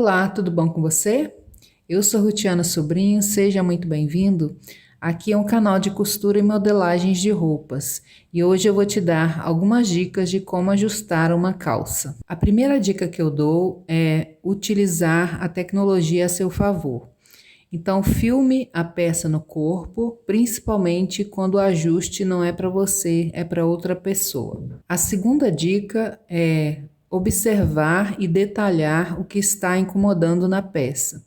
Olá, tudo bom com você? Eu sou Rutiana Sobrinho, seja muito bem-vindo. Aqui é um canal de costura e modelagens de roupas e hoje eu vou te dar algumas dicas de como ajustar uma calça. A primeira dica que eu dou é utilizar a tecnologia a seu favor. Então, filme a peça no corpo, principalmente quando o ajuste não é para você, é para outra pessoa. A segunda dica é observar e detalhar o que está incomodando na peça.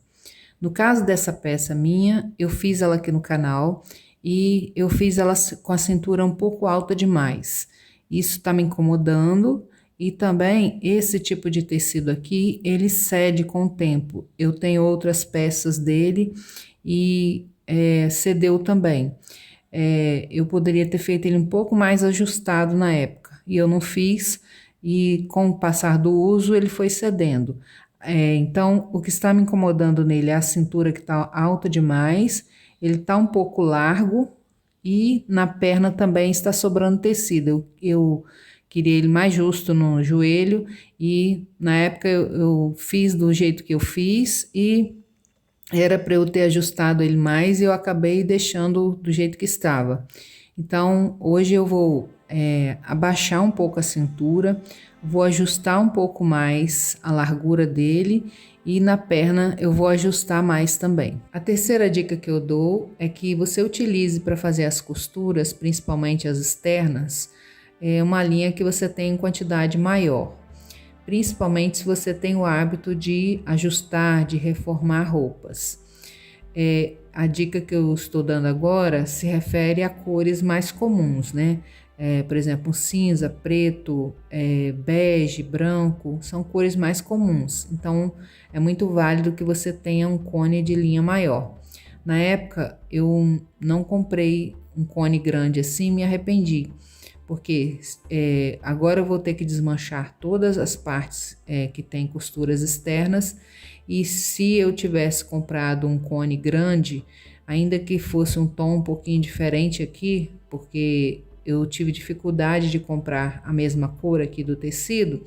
No caso dessa peça minha, eu fiz ela aqui no canal e eu fiz ela com a cintura um pouco alta demais. Isso está me incomodando e também esse tipo de tecido aqui, ele cede com o tempo. Eu tenho outras peças dele e cedeu também. Eu poderia ter feito ele um pouco mais ajustado na época e eu não fiz e com o passar do uso ele foi cedendo. Então, o que está me incomodando nele é a cintura que está alta demais, ele está um pouco largo e na perna também está sobrando tecido. Eu queria ele mais justo no joelho e na época eu fiz do jeito que eu fiz e era para eu ter ajustado ele mais e eu acabei deixando do jeito que estava. Então, hoje eu vou abaixar um pouco a cintura, vou ajustar um pouco mais a largura dele e na perna eu vou ajustar mais também. A terceira dica que eu dou é que você utilize para fazer as costuras, principalmente as externas, uma linha que você tem em quantidade maior. Principalmente se você tem o hábito de ajustar, de reformar roupas. A dica que eu estou dando agora se refere a cores mais comuns, né? Por exemplo, cinza, preto, bege, branco, são cores mais comuns. Então, é muito válido que você tenha um cone de linha maior. Na época, eu não comprei um cone grande assim, me arrependi. Porque agora eu vou ter que desmanchar todas as partes que tem costuras externas e se eu tivesse comprado um cone grande, ainda que fosse um tom um pouquinho diferente aqui, porque eu tive dificuldade de comprar a mesma cor aqui do tecido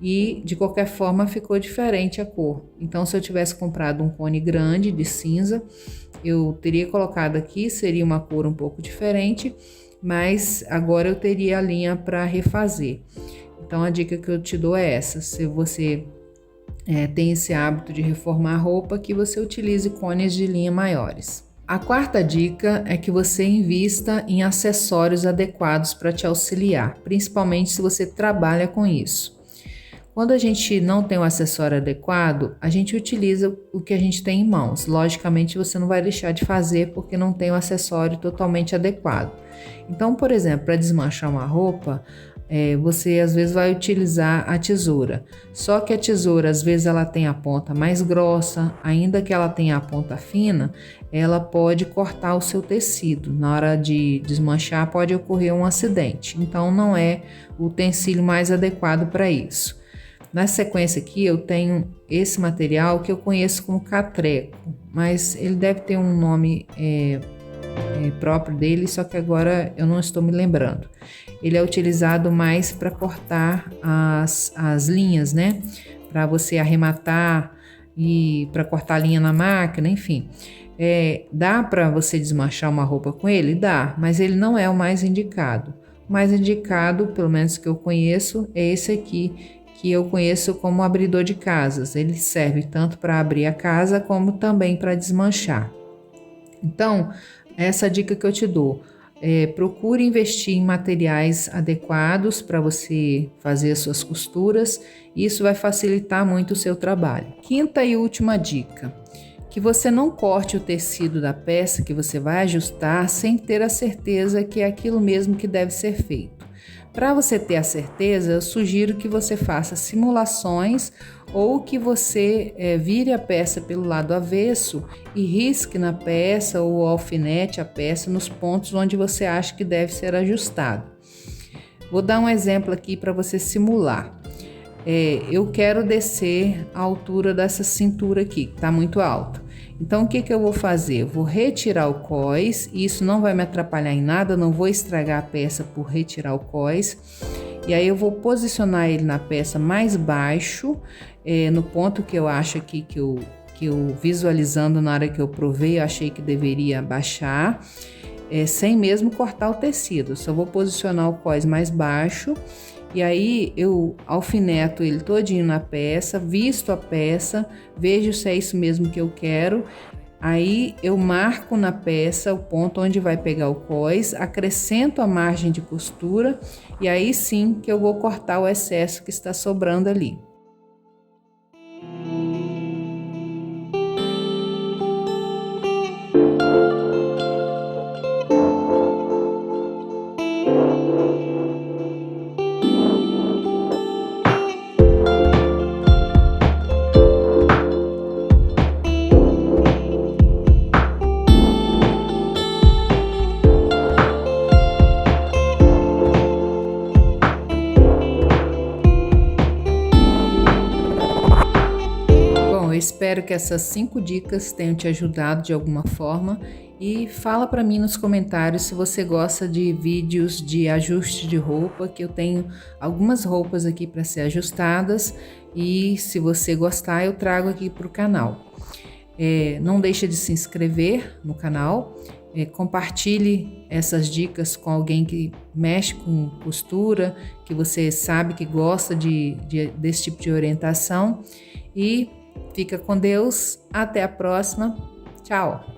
e de qualquer forma ficou diferente a cor. Então, se eu tivesse comprado um cone grande de cinza, eu teria colocado aqui, seria uma cor um pouco diferente, mas agora eu teria a linha para refazer. Então a dica que eu te dou é essa: se você tem esse hábito de reformar roupa, que você utilize cones de linha maiores. A quarta dica é que você invista em acessórios adequados para te auxiliar, principalmente se você trabalha com isso. Quando a gente não tem um acessório adequado, a gente utiliza o que a gente tem em mãos. Logicamente, você não vai deixar de fazer porque não tem um acessório totalmente adequado. Então, por exemplo, para desmanchar uma roupa, você às vezes vai utilizar a tesoura. Só que a tesoura, às vezes, ela tem a ponta mais grossa, ainda que ela tenha a ponta fina, ela pode cortar o seu tecido. Na hora de desmanchar, pode ocorrer um acidente. Então, não é o utensílio mais adequado para isso. Na sequência aqui eu tenho esse material que eu conheço como catreco, mas ele deve ter um nome próprio dele, só que agora eu não estou me lembrando. Ele é utilizado mais para cortar as linhas, né? Para você arrematar e para cortar a linha na máquina, enfim. Dá para você desmanchar uma roupa com ele? Dá, mas ele não é o mais indicado. O mais indicado, pelo menos que eu conheço, é esse aqui, que eu conheço como abridor de casas. Ele serve tanto para abrir a casa como também para desmanchar. Então, essa dica que eu te dou, procure investir em materiais adequados para você fazer as suas costuras. Isso vai facilitar muito o seu trabalho. Quinta e última dica: que você não corte o tecido da peça que você vai ajustar sem ter a certeza que é aquilo mesmo que deve ser feito. Para você ter a certeza, eu sugiro que você faça simulações ou que você vire a peça pelo lado avesso e risque na peça ou alfinete a peça nos pontos onde você acha que deve ser ajustado. Vou dar um exemplo aqui para você simular. Eu quero descer a altura dessa cintura aqui, que está muito alta. Então, o que eu vou fazer? Eu vou retirar o cós, e isso não vai me atrapalhar em nada, não vou estragar a peça por retirar o cós. E aí eu vou posicionar ele na peça mais baixo, no ponto que eu acho aqui que eu visualizando na hora que eu provei, eu achei que deveria baixar, sem mesmo cortar o tecido. Só vou posicionar o cós mais baixo e aí eu alfineto ele todinho na peça, visto a peça, vejo se é isso mesmo que eu quero. Aí eu marco na peça o ponto onde vai pegar o cós, acrescento a margem de costura e aí sim que eu vou cortar o excesso que está sobrando ali. Eu espero que essas 5 dicas tenham te ajudado de alguma forma e fala para mim nos comentários se você gosta de vídeos de ajuste de roupa, que eu tenho algumas roupas aqui para ser ajustadas e se você gostar eu trago aqui para o canal. Não deixa de se inscrever no canal, compartilhe essas dicas com alguém que mexe com costura, que você sabe que gosta desse tipo de orientação e fica com Deus, até a próxima, tchau!